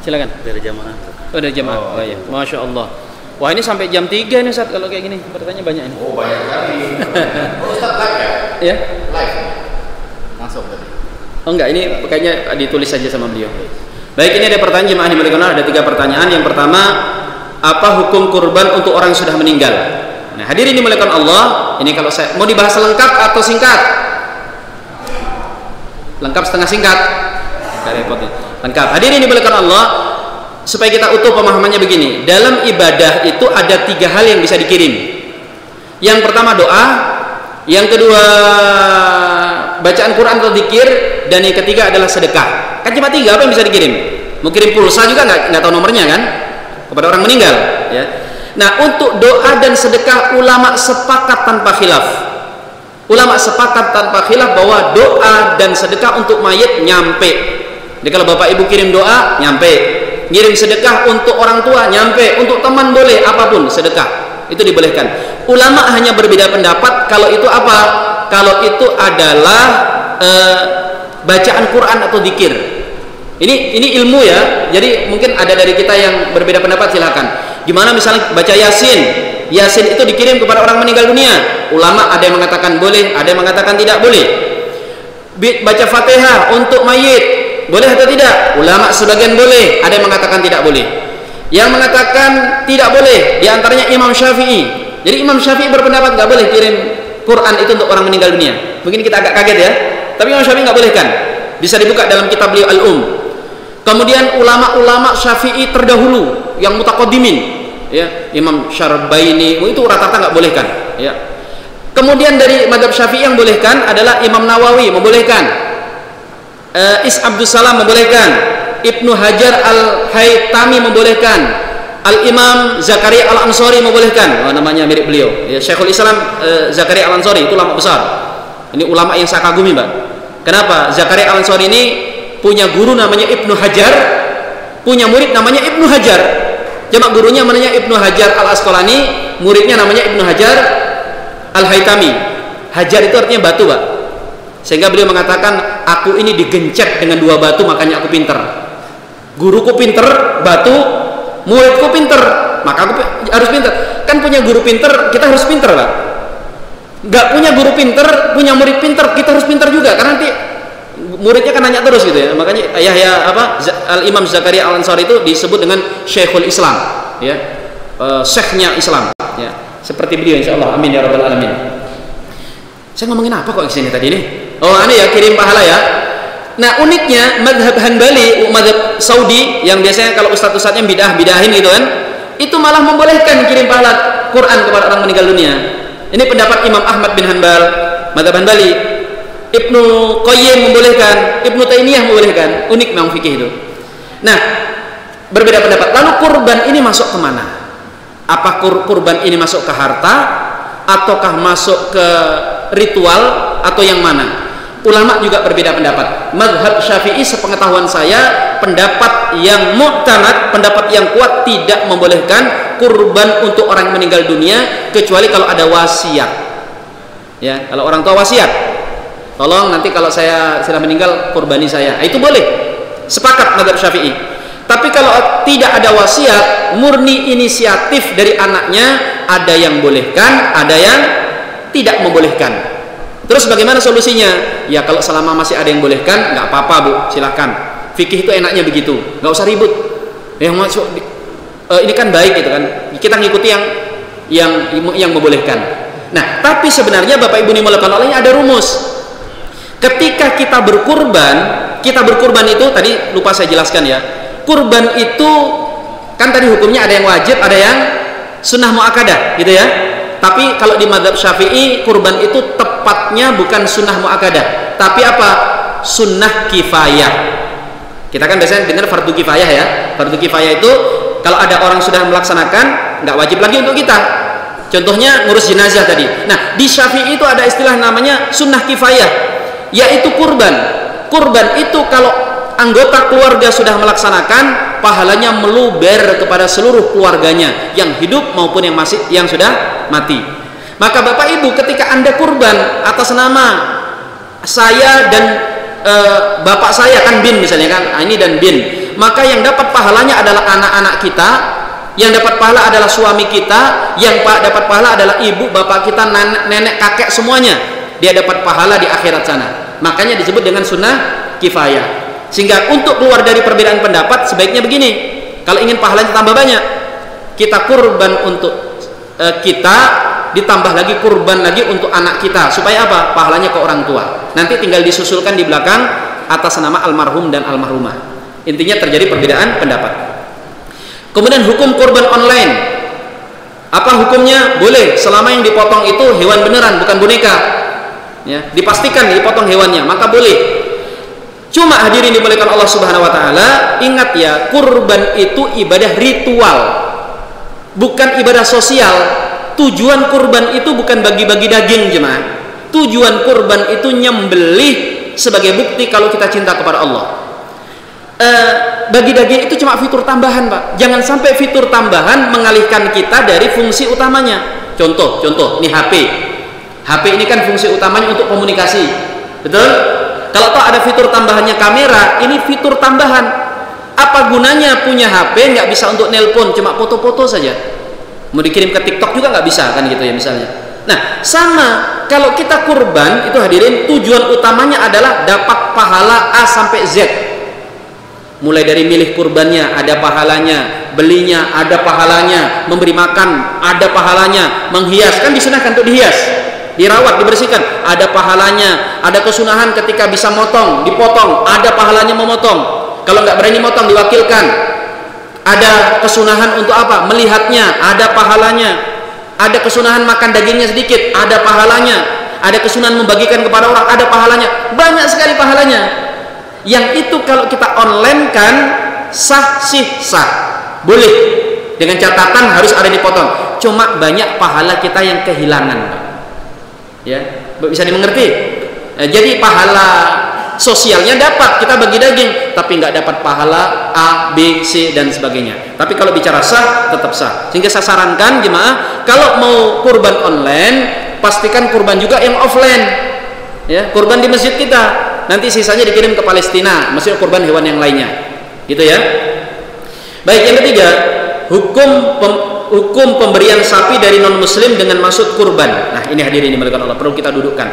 Silakan. Dari jamaah. Oh, dari jamaah. Oh, ya. Masya Allah. Wah, ini sampai jam 3 nih Ustaz kalau kayak gini. Pertanyaan banyak ini. Oh, banyak sekali. Oh, Ustaz live ya? Ya? Live. Langsung tadi. Oh enggak, ini kayaknya ditulis saja sama beliau. Baik, ini ada pertanyaan jemaah dimuliakan Allah, ada 3 pertanyaan. Yang pertama, apa hukum kurban untuk orang yang sudah meninggal? Nah, hadirin dimuliakan Allah, ini kalau saya mau dibahas lengkap atau singkat? Lengkap setengah singkat? Enggak repot nih. Lengkap. Hadirin dimuliakan Allah, supaya kita utuh pemahamannya begini. Dalam ibadah itu ada 3 hal yang bisa dikirim. Yang pertama doa, yang kedua bacaan Quran atau zikir, dan yang ketiga adalah sedekah. Kan cuma 3, apa yang bisa dikirim? Mau kirim pulsa juga nggak tahu nomornya kan? Kepada orang meninggal, ya. Nah, untuk doa dan sedekah ulama sepakat tanpa khilaf. Ulama sepakat tanpa khilaf bahwa doa dan sedekah untuk mayit nyampe. Jadi kalau Bapak Ibu kirim doa, nyampe. Ngirim sedekah untuk orang tua, nyampe. Untuk teman boleh, apapun sedekah. Itu dibolehkan. Ulama hanya berbeda pendapat kalau itu apa? Kalau itu adalah bacaan Quran atau zikir. Ini ilmu ya. Jadi mungkin ada dari kita yang berbeda pendapat, silakan. Gimana misalnya baca Yasin? Yasin itu dikirim kepada orang meninggal dunia. Ulama ada yang mengatakan boleh, ada yang mengatakan tidak boleh. Baca Fatihah untuk mayit, boleh atau tidak? Ulama sebagian boleh, ada yang mengatakan tidak boleh. Yang mengatakan tidak boleh diantaranya Imam Syafi'i. Jadi Imam Syafi'i berpendapat nggak boleh kirim Quran itu untuk orang meninggal dunia. Mungkin kita agak kaget ya, tapi Imam Syafi'i nggak bolehkan. Bisa dibuka dalam kitab beliau Al-Um. Kemudian ulama-ulama Syafi'i terdahulu yang mutaqaddimin, ya, Imam Syarbaini itu rata-rata nggak bolehkan, ya. Kemudian dari mazhab Syafi'i yang bolehkan adalah Imam Nawawi membolehkan, Is Abdus Salam membolehkan, Ibnu Hajar Al-Haytami membolehkan, Al-Imam Zakaria Al-Ansari membolehkan. Oh, namanya mirip beliau, ya, Syekhul Islam Zakaria Al-Ansari itu ulama besar. Ini ulama yang saya kagumi, Mbak. Kenapa? Zakaria Al-Ansari ini punya guru namanya Ibnu Hajar, punya murid namanya Ibnu Hajar. Jamak gurunya namanya Ibnu Hajar Al-Asqalani, muridnya namanya Ibnu Hajar Al-Haytami. Hajar itu artinya batu, Pak. Sehingga beliau mengatakan, aku ini digencet dengan 2 batu, makanya aku pinter. Guruku pinter, batu, muridku pinter, maka aku harus pinter. Kan punya guru pinter, kita harus pinter, Pak. Gak punya guru pinter, punya murid pinter, kita harus pinter juga, karena nanti muridnya kan nanya terus gitu ya. Makanya Al-Imam Zakaria Al-Ansari itu disebut dengan Syekhul Islam, ya, syekhnya Islam, ya, seperti beliau insyaallah. Amin ya rabbal alamin. Saya ngomongin apa kok di sini tadi nih? Oh, ini ya, kirim pahala ya. Nah, uniknya mazhab Hanbali, mazhab Saudi yang biasanya kalau ustadz-ustadznya bidahin gitu kan, itu malah membolehkan kirim pahala Quran kepada orang meninggal dunia. Ini pendapat Imam Ahmad bin Hanbal, mazhab Hanbali. Ibnu Qayyim membolehkan, Ibnu Taimiyah membolehkan. Unik memang fikih itu. Nah, berbeda pendapat. Lalu kurban ini masuk kemana? Apa kurban ini masuk ke harta, ataukah masuk ke ritual, atau yang mana? Ulama juga berbeda pendapat. Mazhab Syafi'i sepengetahuan saya, pendapat yang mu'tamad, pendapat yang kuat, tidak membolehkan kurban untuk orang meninggal dunia kecuali kalau ada wasiat. Ya, kalau orang tua wasiat, tolong nanti kalau saya sudah meninggal kurbani saya, itu boleh. Sepakat mazhab Syafi'i. Tapi kalau tidak ada wasiat, murni inisiatif dari anaknya, ada yang bolehkan, ada yang tidak membolehkan. Terus bagaimana solusinya? Ya kalau selama masih ada yang bolehkan, nggak apa-apa, Bu, silahkan. Fikih itu enaknya begitu, nggak usah ribut. Yang masuk ini kan baik gitu kan. Kita ngikuti yang membolehkan. Nah, tapi sebenarnya Bapak Ibu dimulakan olehnya ada rumus. Ketika kita berkurban itu tadi lupa saya jelaskan ya. Kurban itu kan tadi hukumnya ada yang wajib, ada yang sunnah muakkadah, gitu ya. Tapi kalau di mazhab Syafi'i, kurban itu tepatnya bukan sunnah muakkadah, tapi apa? Sunnah kifayah. Kita kan biasanya dengar fardu kifayah ya. Fardu kifayah itu kalau ada orang sudah melaksanakan, nggak wajib lagi untuk kita. Contohnya ngurus jenazah tadi. Nah, di Syafi'i itu ada istilah namanya sunnah kifayah, yaitu kurban. Kurban itu kalau anggota keluarga sudah melaksanakan, pahalanya meluber kepada seluruh keluarganya, yang hidup maupun yang sudah mati. Maka Bapak Ibu, ketika Anda kurban atas nama saya dan bapak saya kan bin misalnya kan, ini dan bin, maka yang dapat pahalanya adalah anak-anak kita, yang dapat pahala adalah suami kita, yang dapat pahala adalah ibu, bapak kita, nenek, kakek, semuanya. Dia dapat pahala di akhirat sana. Makanya disebut dengan sunnah kifayah. Sehingga untuk keluar dari perbedaan pendapat sebaiknya begini, kalau ingin pahalanya tambah banyak, kita kurban untuk kita, ditambah lagi kurban lagi untuk anak kita, supaya apa? Pahalanya ke orang tua. Nanti tinggal disusulkan di belakang atas nama almarhum dan almarhumah. Intinya terjadi perbedaan pendapat. Kemudian hukum kurban online, apa hukumnya? Boleh selama yang dipotong itu hewan beneran, bukan boneka, ya, dipastikan dipotong hewannya, maka boleh. Cuma hadirin dimuliakan Allah Subhanahu wa taala, ingat ya, kurban itu ibadah ritual, bukan ibadah sosial. Tujuan kurban itu bukan bagi-bagi daging, jemaah. Tujuan kurban itu nyembelih sebagai bukti kalau kita cinta kepada Allah. Bagi daging itu cuma fitur tambahan, Pak. Jangan sampai fitur tambahan mengalihkan kita dari fungsi utamanya. Contoh, ini HP. HP ini kan fungsi utamanya untuk komunikasi, betul? Kalau toh ada fitur tambahannya kamera, ini fitur tambahan. Apa gunanya punya HP nggak bisa untuk nelpon, cuma foto-foto saja? Mau dikirim ke TikTok juga nggak bisa, kan gitu ya misalnya. Nah, sama kalau kita kurban itu hadirin, tujuan utamanya adalah dapat pahala A sampai Z. Mulai dari milih kurbannya ada pahalanya, belinya ada pahalanya, memberi makan ada pahalanya, menghias kan disunahkan untuk dihias, dirawat, dibersihkan ada pahalanya, ada kesunahan ketika bisa motong, dipotong ada pahalanya memotong, kalau nggak berani motong diwakilkan, ada kesunahan untuk apa? Melihatnya ada pahalanya, ada kesunahan makan dagingnya sedikit ada pahalanya, ada kesunahan membagikan kepada orang ada pahalanya, banyak sekali pahalanya. Yang itu kalau kita online kan sah, boleh, dengan catatan harus ada dipotong. Cuma banyak pahala kita yang kehilangan, Pak. Ya, bisa dimengerti. Jadi pahala sosialnya dapat, kita bagi daging, tapi nggak dapat pahala A, B, C dan sebagainya. Tapi kalau bicara sah, tetap sah. Sehingga saya sarankan jemaah, kalau mau kurban online, pastikan kurban juga yang offline. Ya, kurban di masjid kita. Nanti sisanya dikirim ke Palestina, maksudnya kurban hewan yang lainnya, gitu ya. Baik, yang ketiga, hukum pemberian sapi dari non muslim dengan maksud kurban. Nah, ini hadirin dimuliakan Allah, perlu kita dudukkan.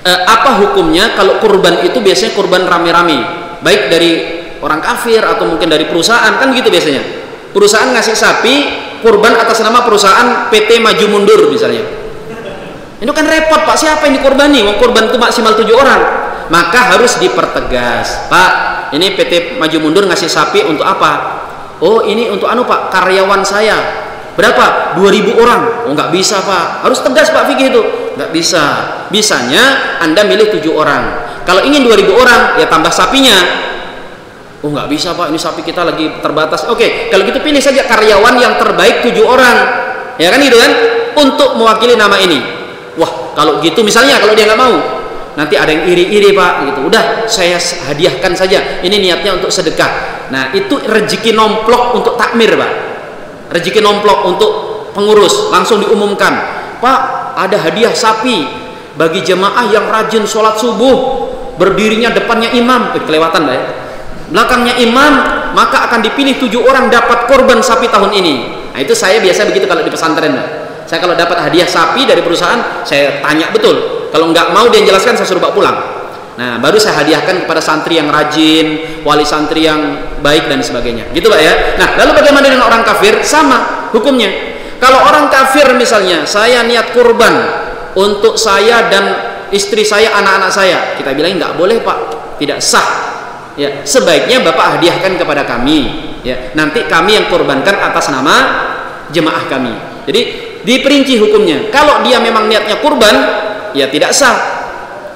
Apa hukumnya kalau kurban itu biasanya kurban rame-rame, baik dari orang kafir atau mungkin dari perusahaan, kan gitu biasanya. Perusahaan ngasih sapi kurban atas nama perusahaan PT Maju Mundur misalnya. Ini kan repot, Pak, siapa yang dikorbani? Mau korban itu maksimal 7 orang. Maka harus dipertegas, Pak, ini PT Maju Mundur ngasih sapi untuk apa? Oh, ini untuk Pak, karyawan saya. Berapa? 2.000 orang. Oh, nggak bisa, Pak. Harus tegas, Pak, fikih itu. Nggak bisa. Bisanya Anda milih 7 orang. Kalau ingin 2.000 orang, ya tambah sapinya. Oh, nggak bisa, Pak, ini sapi kita lagi terbatas. Oke, kalau gitu pilih saja karyawan yang terbaik 7 orang. Ya kan gitu kan? Untuk mewakili nama ini. Wah, kalau gitu misalnya kalau dia nggak mau, nanti ada yang iri-iri, Pak, gitu. Udah, saya hadiahkan saja. Ini niatnya untuk sedekah. Nah, itu rezeki nomplok untuk takmir, Pak. Rezeki nomplok untuk pengurus, langsung diumumkan, Pak, ada hadiah sapi bagi jemaah yang rajin sholat subuh, berdirinya depannya imam, kelewatan, Pak ya. Belakangnya imam, maka akan dipilih 7 orang dapat korban sapi tahun ini. Nah, itu saya biasa begitu kalau di pesantren, Pak. Saya kalau dapat hadiah sapi dari perusahaan, saya tanya betul. Kalau nggak mau dia jelaskan, saya suruh bawa pulang. Nah, baru saya hadiahkan kepada santri yang rajin, wali santri yang baik dan sebagainya. Gitu, Pak ya. Nah, lalu bagaimana dengan orang kafir? Sama hukumnya. Kalau orang kafir misalnya, saya niat kurban untuk saya dan istri saya, anak-anak saya, kita bilang nggak boleh, Pak, tidak sah. Ya, sebaiknya Bapak hadiahkan kepada kami. Ya, nanti kami yang kurbankan atas nama jemaah kami. Jadi diperinci hukumnya. Kalau dia memang niatnya kurban, ya tidak sah.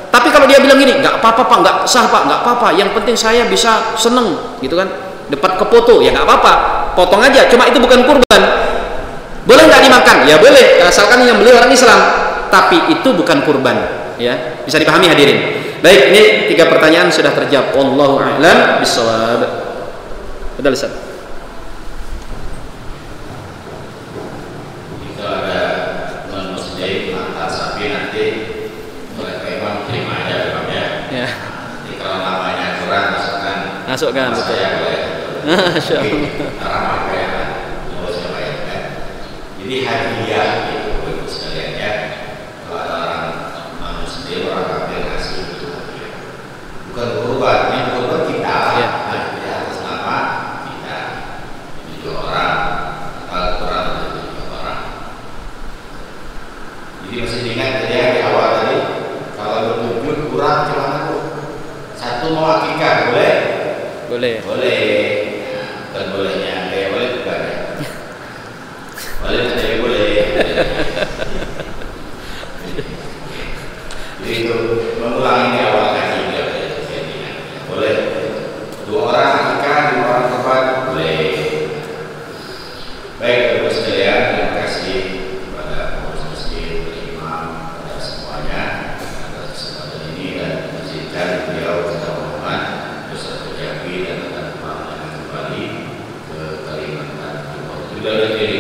Tapi kalau dia bilang gini, nggak apa-apa, Pak, nggak sah, Pak, nggak apa-apa, yang penting saya bisa seneng, gitu kan, dapat ke foto, ya nggak apa-apa, potong aja. Cuma itu bukan kurban. Boleh nggak dimakan? Ya boleh, asalkan yang beli orang Islam. Tapi itu bukan kurban. Ya, bisa dipahami hadirin. Baik, ini 3 pertanyaan sudah terjawab. Wallahu a'lam bishawab. Betul, Ustaz. Masukkan betul. Saya boleh. Masya Allah. Ramah kayak boleh saya bayarkan. Jadi hadiah gitu, ibu sekalian ya. Kalau ada orang manusia, orang kafir ngasih itu hadiah. Bukan kurban, yang kurban kita. Ya. Hadiah atas nama kita. Itu orang, Al-Quran itu orang. Jadi masih ingat tadi yang di awal tadi, kalau bertujuh kurang celana tuh. Satu mau akikah boleh? Boleh. Boleh. Dan bolehnya, kayak boleh bukan ya? Boleh, tidak boleh. Jadi itu mengulangi awal kaji boleh. 2 orang akikah, 2 orang kurban boleh. Baik, Bapak sekalian, terima kasih kepada pengurus masjid, imam, kepada semuanya atas kesempatan ini dan mengizinkan beliau kita mohon Ustaz Jabi dan akan kembali ke Kalimantan Timur. Sudah berdiri.